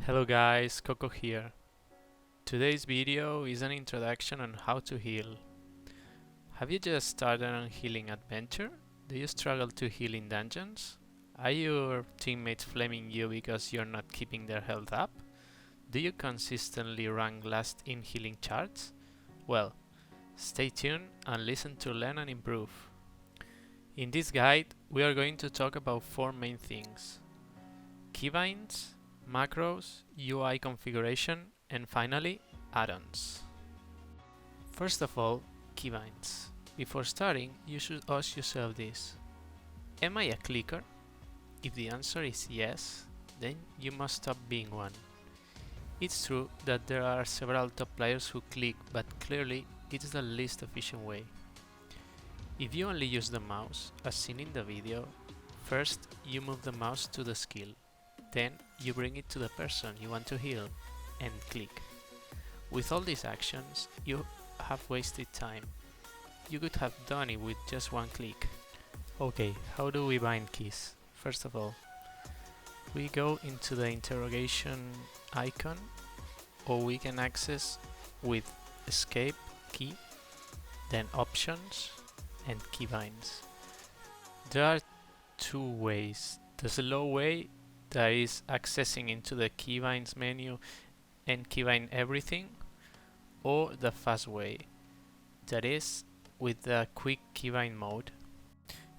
Hello guys, Coco here. Today's video is an introduction on how to heal. Have you just started on healing adventure? Do you struggle to heal in dungeons? Are your teammates flaming you because you're not keeping their health up? Do you consistently rank last in healing charts? Well, stay tuned and listen to learn and improve. In this guide, we are going to talk about 4 main things: keybinds, macros, UI configuration, and finally, add-ons. First of all, keybinds. Before starting, you should ask yourself this: am I a clicker? If the answer is yes, then you must stop being one. It's true that there are several top players who click, but clearly it is the least efficient way. If you only use the mouse, as seen in the video, first you move the mouse to the skill. Then you bring it to the person you want to heal and click. With all these actions, you have wasted time. You could have done it with just one click. Okay, how do we bind keys? First of all, we go into the interrogation icon, or we can access with escape key, then options and keybinds. There are 2 ways. The slow way, that is accessing into the keybinds menu and keybind everything, or the fast way, that is with the quick keybind mode.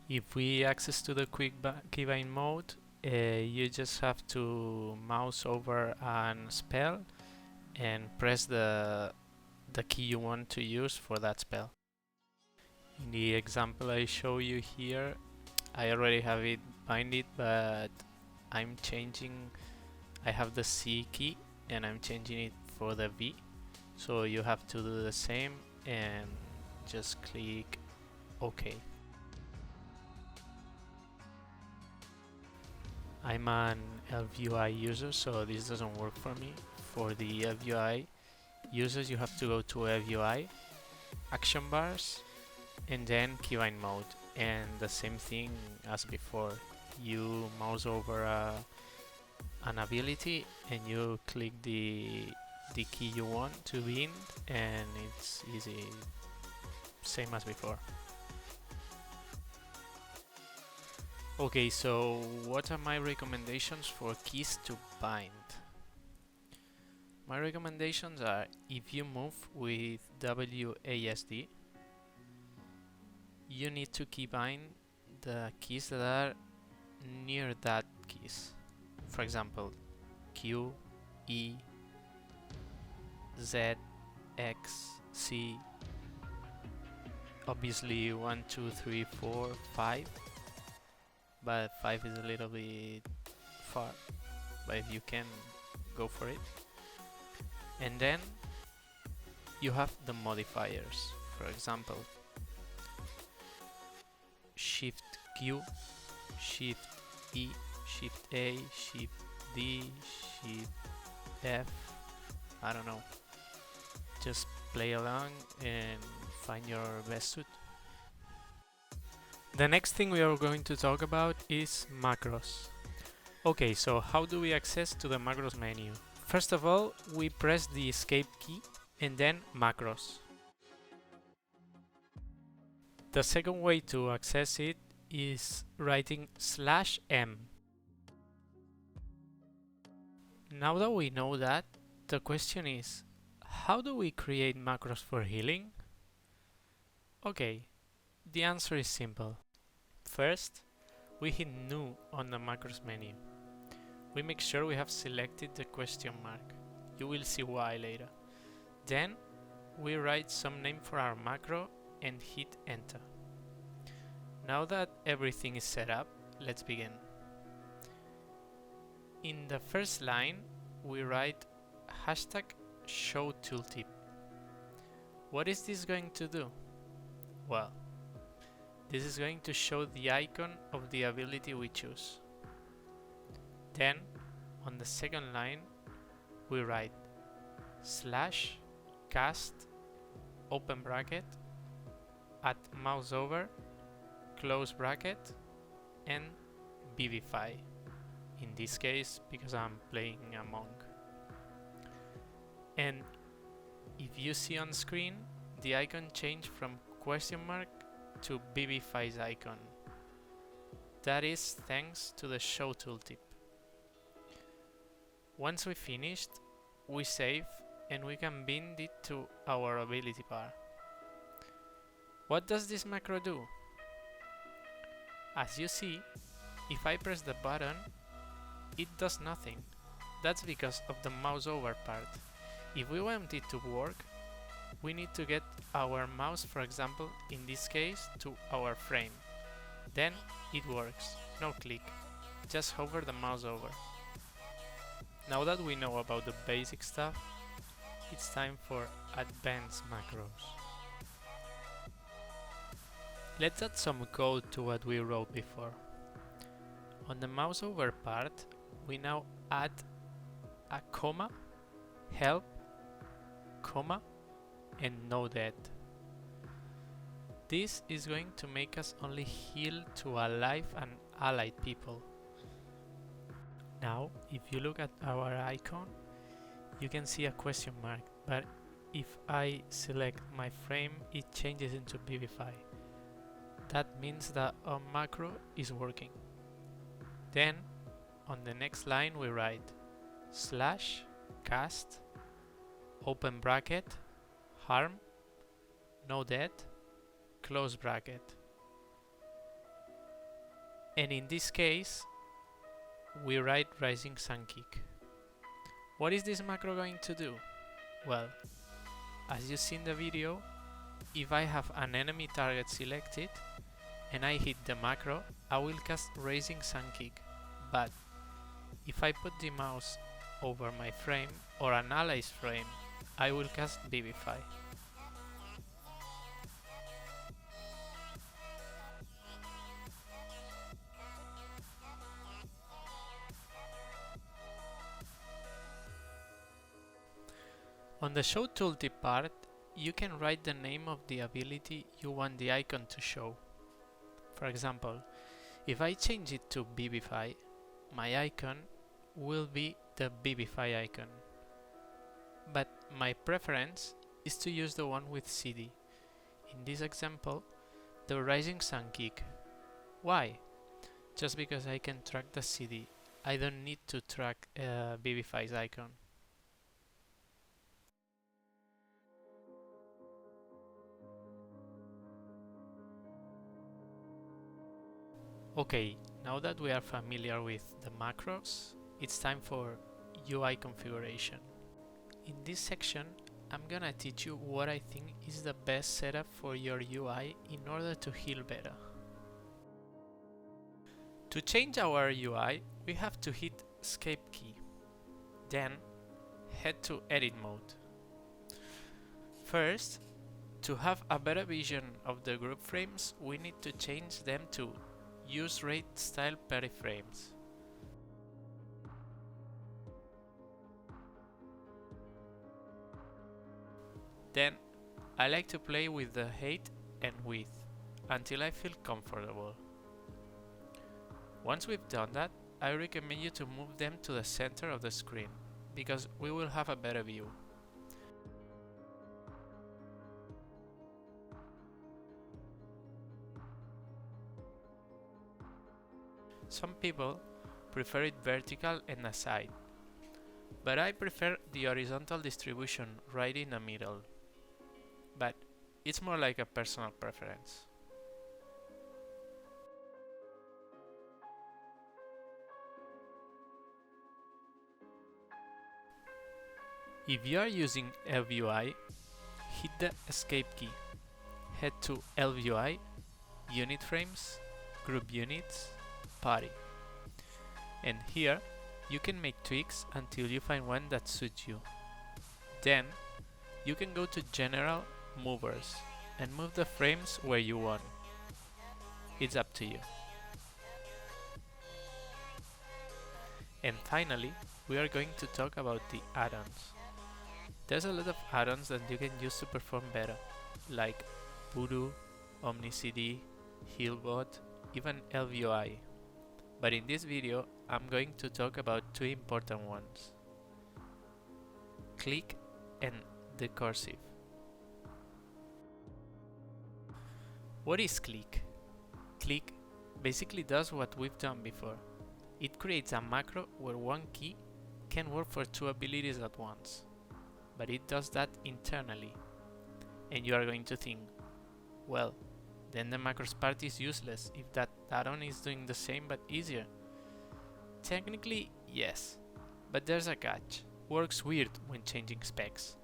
If we access to the quick keybind mode, you just have to mouse over an spell and press the key you want to use for that spell. In the example I show you here, I already have it binded, but I'm changing. I have the C key and I'm changing it for the V, so you have to do the same and just click OK. I'm an LVUI user, so this doesn't work for me. For the LVUI users, you have to go to LVUI, action bars, and then keybind mode, and the same thing as before. You mouse over an ability and you click the key you want to bind, and it's easy, same as before. Okay, so what are my recommendations for keys to bind? My recommendations are: if you move with WASD, you need to keybind the keys that are near that keys. For example, Q, E, Z, X, C, obviously 1, 2, 3, 4, 5, but 5 is a little bit far, but if you can, go for it. And then you have the modifiers. For example, Shift Q, Shift E, Shift A, Shift D, Shift F, I don't know. Just play along and find your best suit. The next thing we are going to talk about is macros. Okay, so how do we access to the macros menu? First of all, we press the escape key and then macros. The second way to access it is writing /m. Now that we know that, the question is, how do we create macros for healing? Okay, the answer is simple. First, we hit new on the macros menu. We make sure we have selected the question mark. You will see why later. Then, we write some name for our macro and hit enter. Now that everything is set up, let's begin. In the first line, we write #show tooltip. What is this going to do? Well, this is going to show the icon of the ability we choose. Then, on the second line, we write /cast, open bracket, add mouse over, close bracket, and Vivify. In this case, because I'm playing a monk. And if you see on screen, the icon changed from question mark to Vivify's icon. That is thanks to the show tooltip. Once we finished, we save and we can bind it to our ability bar. What does this macro do? As you see, if I press the button, it does nothing. That's because of the mouse over part. If we want it to work, we need to get our mouse, for example, in this case, to our frame. Then it works. No click. Just hover the mouse over. Now that we know about the basic stuff, it's time for advanced macros. Let's add some code to what we wrote before. On the mouse over part, we now add a comma, help, comma, and nodead. This is going to make us only heal to alive and allied people. Now, if you look at our icon, you can see a question mark, but if I select my frame, it changes into Vivify. That means that our macro is working. Then, on the next line we write slash cast open bracket harm nodead close bracket. And in this case, we write rising sun kick. What is this macro going to do? Well, as you see in the video, if I have an enemy target selected and I hit the macro, I will cast Rising Sun Kick. But if I put the mouse over my frame or an ally's frame, I will cast Vivify. On the show tooltip part, you can write the name of the ability you want the icon to show. For example, if I change it to Vivify, my icon will be the Vivify icon. But my preference is to use the one with CD. In this example, the Rising Sun Kick. Why? Just because I can track the CD. I don't need to track Vivify's icon. Okay, now that we are familiar with the macros, it's time for UI configuration. In this section, I'm gonna teach you what I think is the best setup for your UI in order to heal better. To change our UI, we have to hit Escape key. Then, head to Edit mode. First, to have a better vision of the group frames, we need to change them to Use rate style periframes. Then I like to play with the height and width until I feel comfortable. Once we've done that, I recommend you to move them to the center of the screen because we will have a better view. Some people prefer it vertical and aside, but I prefer the horizontal distribution right in the middle. But it's more like a personal preference. If you are using LVUI, hit the Escape key, head to LVUI, Unit Frames, Group Units, Party. And here, you can make tweaks until you find one that suits you. Then, you can go to General Movers and move the frames where you want. It's up to you. And finally, we are going to talk about the add-ons. There's a lot of add-ons that you can use to perform better, like Voodoo, OmniCD, Healbot, even LVUI. But in this video, I'm going to talk about two important ones. Click and the cursive. What is click? Click basically does what we've done before. It creates a macro where one key can work for two abilities at once, but it does that internally. And you are going to think, well, then the macros part is useless if that add-on is doing the same but easier. Technically, yes, but there's a catch. Works weird when changing specs.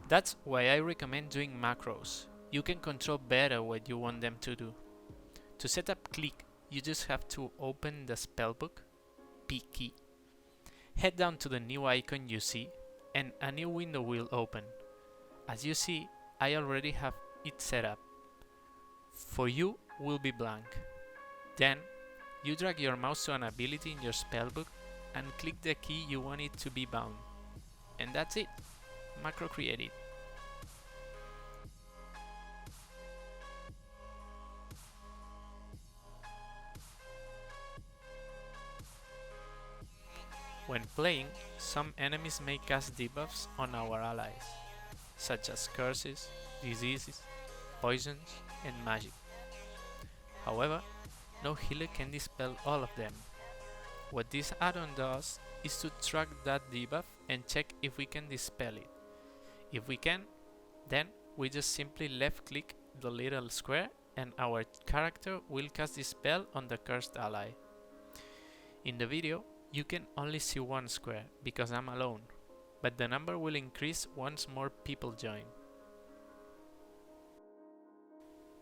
That's why I recommend doing macros. You can control better what you want them to do. To set up click, you just have to open the spellbook, P key, head down to the new icon you see, and a new window will open. As you see, I already have it set up. For you, will be blank. Then, you drag your mouse to an ability in your spellbook and click the key you want it to be bound. And that's it. Macro created. When playing, some enemies may cast debuffs on our allies, such as curses, diseases, poisons, and magic. However, no healer can dispel all of them. What this add-on does is to track that debuff and check if we can dispel it. If we can, then we just simply left click the little square and our character will cast the spell on the cursed ally. In the video, you can only see one square because I'm alone, but the number will increase once more people join.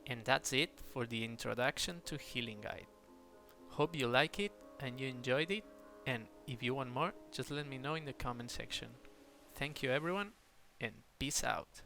And that's it for the introduction to healing guide. Hope you like it and you enjoyed it, and if you want more, just let me know in the comment section. Thank you everyone, and peace out.